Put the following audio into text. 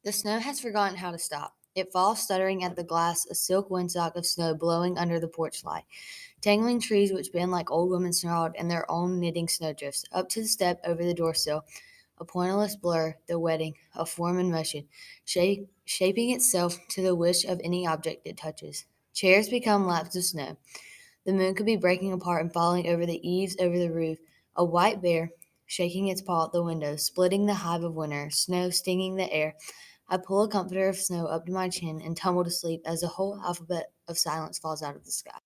The snow has forgotten how to stop. It falls stuttering at the glass, a silk windsock of snow blowing under the porch light. Tangling trees which bend like old women snarled in their own knitting snowdrifts. Up to the step over the doorsill, a pointless blur, the wedding, a form in motion, shaping itself to the wish of any object it touches. Chairs become laps of snow. The moon could be breaking apart and falling over the eaves, over the roof. A white bear, shaking its paw at the window, splitting the hive of winter, snow stinging the air. I pull a comforter of snow up to my chin and tumble to sleep as the whole alphabet of silence falls out of the sky.